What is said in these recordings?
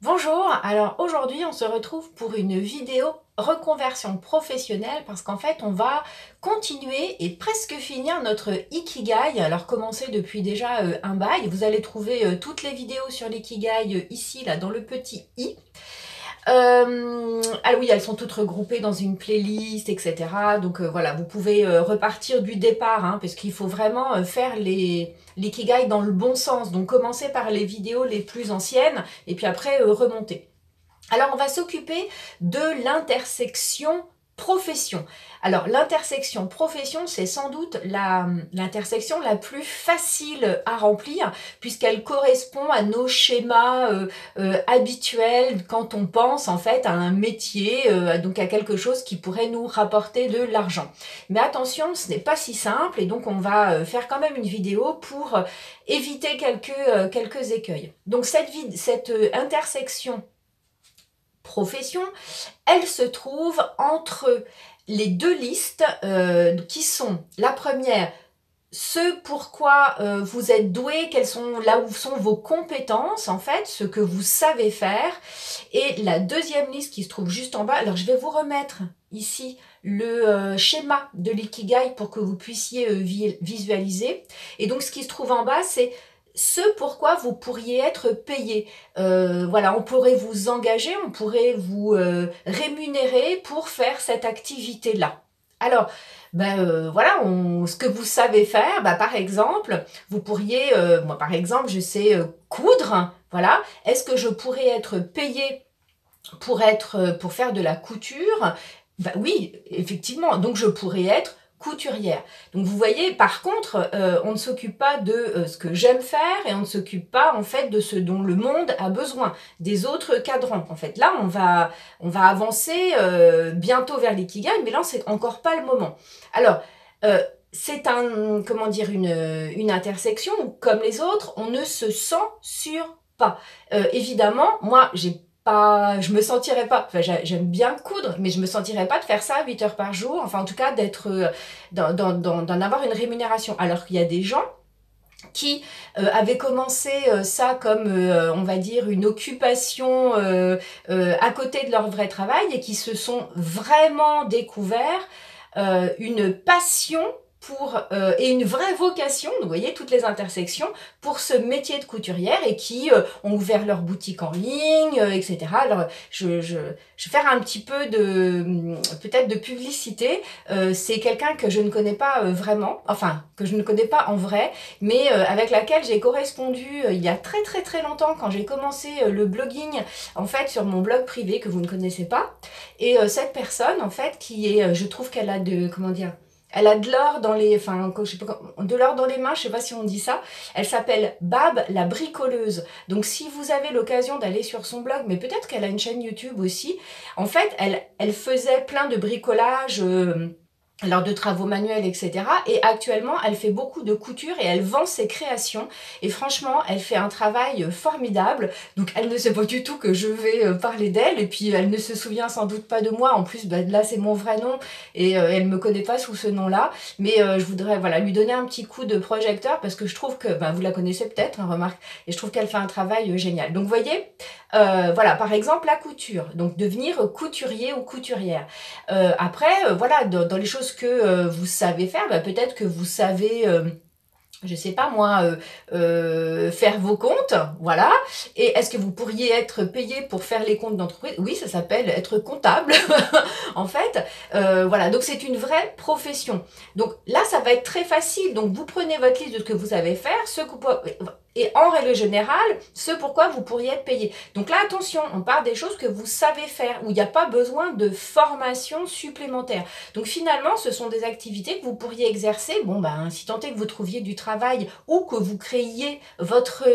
Bonjour, alors aujourd'hui on se retrouve pour une vidéo reconversion professionnelle parce qu'en fait on va continuer et presque finir notre Ikigai, alors commencer depuis déjà un bail. Vous allez trouver toutes les vidéos sur l'Ikigai ici là dans le petit i. Ah oui, elles sont toutes regroupées dans une playlist, etc. Donc voilà, vous pouvez repartir du départ, hein, parce qu'il faut vraiment faire l'ikigai dans le bon sens. Donc commencer par les vidéos les plus anciennes et puis après remonter. Alors on va s'occuper de l'intersection profession. Alors l'intersection profession, c'est sans doute l'intersection la plus facile à remplir puisqu'elle correspond à nos schémas habituels quand on pense en fait à un métier, donc à quelque chose qui pourrait nous rapporter de l'argent. Mais attention, ce n'est pas si simple et donc on va faire quand même une vidéo pour éviter quelques écueils. Donc cette intersection profession, elle se trouve entre les deux listes qui sont la première, ce pourquoi vous êtes doué, quelles sont là où sont vos compétences en fait, ce que vous savez faire, et la deuxième liste qui se trouve juste en bas. Alors je vais vous remettre ici le schéma de l'ikigai pour que vous puissiez visualiser. Et donc ce qui se trouve en bas, c'est ce pourquoi vous pourriez être payé. Voilà, on pourrait vous engager, on pourrait vous rémunérer pour faire cette activité-là. Alors, voilà, ce que vous savez faire, par exemple, vous pourriez, moi par exemple, je sais coudre, voilà. Est-ce que je pourrais être payé pour faire de la couture? Oui, effectivement. Donc je pourrais être couturière. Donc vous voyez, par contre, on ne s'occupe pas de ce que j'aime faire et on ne s'occupe pas en fait de ce dont le monde a besoin, des autres cadrans. En fait, là, on va avancer bientôt vers l'ikigai, mais là, c'est encore pas le moment. Alors, c'est comment dire, une intersection où, comme les autres, on ne se censure pas. Évidemment, moi, je me sentirais pas, enfin j'aime bien coudre, mais je me sentirais pas de faire ça 8 heures par jour, enfin en tout cas d'en avoir une rémunération. Alors qu'il y a des gens qui avaient commencé ça comme, on va dire, une occupation à côté de leur vrai travail et qui se sont vraiment découverts une passion et une vraie vocation, vous voyez toutes les intersections, pour ce métier de couturière et qui ont ouvert leur boutique en ligne, etc. Alors je vais faire un petit peu peut-être de publicité. C'est quelqu'un que je ne connais pas vraiment, enfin que je ne connais pas en vrai, mais avec laquelle j'ai correspondu il y a très très très longtemps quand j'ai commencé le blogging, en fait sur mon blog privé que vous ne connaissez pas. Et cette personne, en fait, je trouve qu'elle a comment dire, elle a de l'or dans les, enfin, je sais pas, de l'or dans les mains, je sais pas si on dit ça. Elle s'appelle Bab la bricoleuse. Donc, si vous avez l'occasion d'aller sur son blog, mais peut-être qu'elle a une chaîne YouTube aussi. En fait, elle faisait plein de bricolage. Alors de travaux manuels, etc. Et actuellement, elle fait beaucoup de couture et elle vend ses créations. Et franchement, elle fait un travail formidable. Donc elle ne sait pas du tout que je vais parler d'elle. Et puis elle ne se souvient sans doute pas de moi. En plus, là c'est mon vrai nom et elle me connaît pas sous ce nom-là. Mais je voudrais voilà lui donner un petit coup de projecteur parce que je trouve que vous la connaissez peut-être, hein, remarque. Et je trouve qu'elle fait un travail génial. Donc vous voyez, voilà, par exemple la couture. Donc devenir couturier ou couturière. Après, voilà, dans les choses que vous savez faire, peut-être que vous savez je sais pas moi, faire vos comptes, voilà. Et est-ce que vous pourriez être payé pour faire les comptes d'entreprise? Oui, ça s'appelle être comptable, en fait. Voilà, donc c'est une vraie profession. Donc là, ça va être très facile. Donc vous prenez votre liste de ce que vous savez faire, et en règle générale, ce pourquoi vous pourriez être payé. Donc là, attention, on parle des choses que vous savez faire, où il n'y a pas besoin de formation supplémentaire. Donc finalement, ce sont des activités que vous pourriez exercer, si tant est que vous trouviez du travail ou que vous créiez votre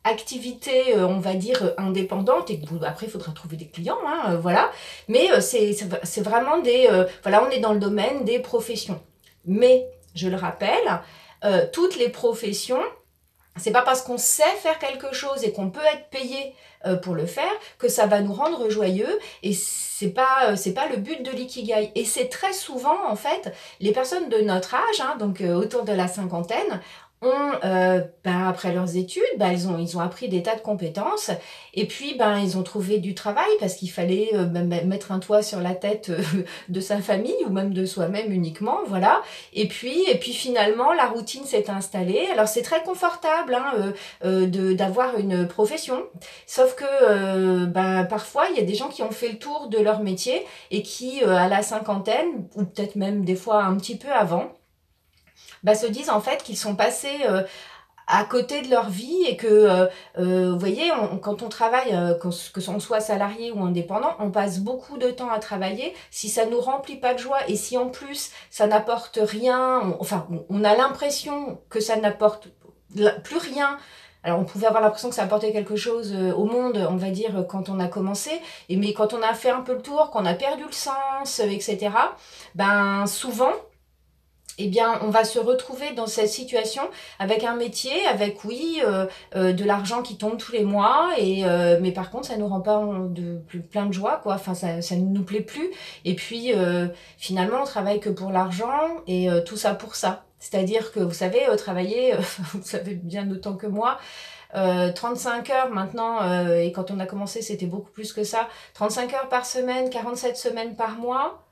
activité, on va dire, indépendante, et que après, il faudra trouver des clients, hein, voilà. Mais c'est vraiment voilà, on est dans le domaine des professions. Mais, je le rappelle, toutes les professions, c'est pas parce qu'on sait faire quelque chose et qu'on peut être payé pour le faire que ça va nous rendre joyeux, et c'est pas le but de l'ikigai. Et c'est très souvent en fait les personnes de notre âge, hein, donc autour de la cinquantaine, ont, après leurs études, ils ont appris des tas de compétences et puis, ils ont trouvé du travail parce qu'il fallait, mettre un toit sur la tête, de sa famille ou même de soi-même uniquement, voilà. Et puis finalement, la routine s'est installée. Alors c'est très confortable, hein, d'avoir une profession, sauf que, parfois, il y a des gens qui ont fait le tour de leur métier et qui, à la cinquantaine ou peut-être même des fois un petit peu avant, se disent en fait qu'ils sont passés à côté de leur vie et que, vous voyez, quand on travaille, que l'on soit salarié ou indépendant, on passe beaucoup de temps à travailler. Si ça nous remplit pas de joie et si en plus ça n'apporte rien, on a l'impression que ça n'apporte plus rien. Alors on pouvait avoir l'impression que ça apportait quelque chose au monde, on va dire, quand on a commencé, mais quand on a fait un peu le tour, qu'on a perdu le sens, etc., souvent, eh bien, on va se retrouver dans cette situation avec un métier, avec, oui, de l'argent qui tombe tous les mois, mais par contre, ça nous rend pas plein de joie, quoi. Enfin, ça ne nous plaît plus. Et puis, finalement, on travaille que pour l'argent et tout ça pour ça. C'est-à-dire que, vous savez, travailler, vous savez bien autant que moi, 35 heures maintenant, et quand on a commencé, c'était beaucoup plus que ça. 35 heures par semaine, 47 semaines par mois,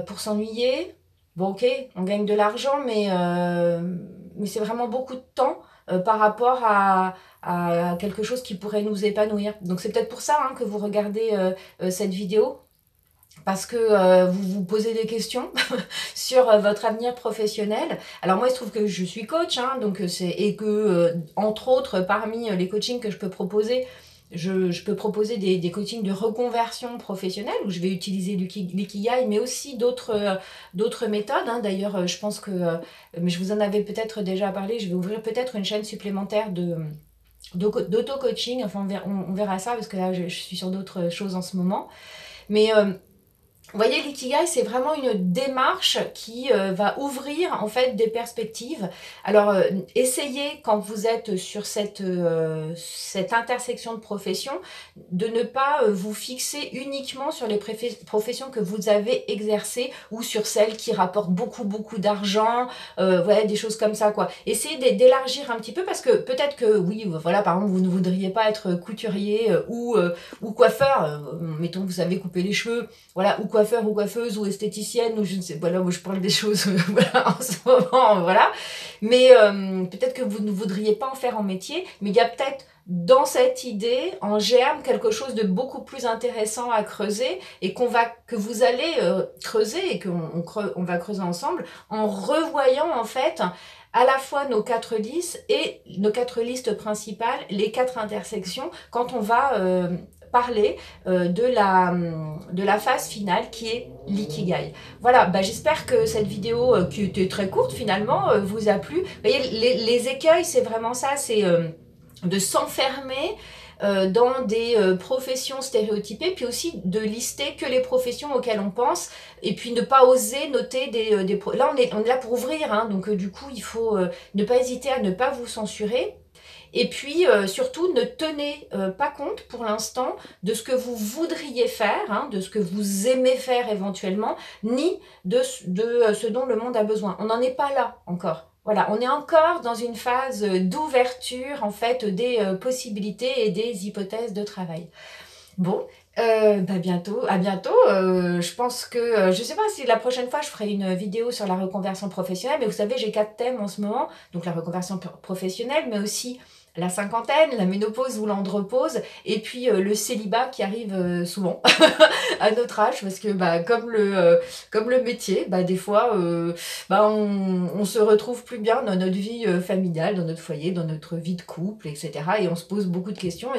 pour s'ennuyer. Bon, ok, on gagne de l'argent, mais c'est vraiment beaucoup de temps par rapport à quelque chose qui pourrait nous épanouir. Donc c'est peut-être pour ça, hein, que vous regardez cette vidéo, parce que vous vous posez des questions sur votre avenir professionnel. Alors moi, il se trouve que je suis coach, hein, et que, entre autres, parmi les coachings que je peux proposer, je peux proposer des coachings de reconversion professionnelle où je vais utiliser l'ikigai, mais aussi d'autres méthodes, hein. D'ailleurs, je pense que, mais je vous en avais peut-être déjà parlé, je vais ouvrir peut-être une chaîne supplémentaire d'auto-coaching. Enfin, on verra ça parce que là, je suis sur d'autres choses en ce moment. Mais vous voyez, l'ikigai, c'est vraiment une démarche qui va ouvrir en fait des perspectives. Alors, essayez quand vous êtes sur cette intersection de professions, de ne pas vous fixer uniquement sur les professions que vous avez exercées ou sur celles qui rapportent beaucoup, beaucoup d'argent, voilà, des choses comme ça, quoi. Essayez d'élargir un petit peu parce que peut-être que, oui, voilà, par exemple, vous ne voudriez pas être couturier ou coiffeur, mettons que vous savez couper les cheveux, voilà, ou coiffeur ou coiffeuse ou esthéticienne ou je ne sais, voilà, moi je parle des choses voilà, en ce moment, voilà, mais peut-être que vous ne voudriez pas en faire en métier, mais il y a peut-être dans cette idée en germe quelque chose de beaucoup plus intéressant à creuser et que vous allez creuser et on va creuser ensemble en revoyant en fait à la fois nos 4 listes et nos 4 listes principales, les 4 intersections, quand on va parler de la phase finale qui est l'ikigai. Voilà, j'espère que cette vidéo, qui était très courte finalement, vous a plu. Vous voyez, les écueils, c'est vraiment ça, c'est de s'enfermer dans des professions stéréotypées, puis aussi de lister que les professions auxquelles on pense, et puis ne pas oser noter Là, on est là pour ouvrir, hein, donc du coup, il faut ne pas hésiter à ne pas vous censurer. Et puis, surtout, ne tenez pas compte pour l'instant de ce que vous voudriez faire, hein, de ce que vous aimez faire éventuellement, ni de ce dont le monde a besoin. On n'en est pas là encore. Voilà, on est encore dans une phase d'ouverture, en fait, des possibilités et des hypothèses de travail. Bon, bientôt, à bientôt. Je pense que, je sais pas si la prochaine fois je ferai une vidéo sur la reconversion professionnelle, mais vous savez, j'ai 4 thèmes en ce moment, donc la reconversion professionnelle, mais aussi la cinquantaine, la ménopause ou l'andropause, et puis le célibat qui arrive souvent à notre âge, parce que comme le métier, des fois, on se retrouve plus bien dans notre vie familiale, dans notre foyer, dans notre vie de couple, etc. Et on se pose beaucoup de questions,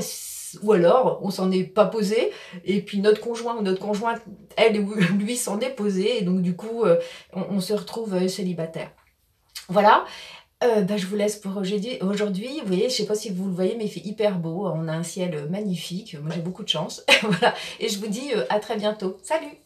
ou alors on s'en est pas posé, et puis notre conjoint ou notre conjointe, elle ou lui s'en est posé, et donc du coup, on se retrouve célibataire. Voilà. Je vous laisse pour aujourd'hui. Vous voyez, je sais pas si vous le voyez, mais il fait hyper beau. On a un ciel magnifique. Moi, j'ai beaucoup de chance. Voilà. Et je vous dis à très bientôt. Salut!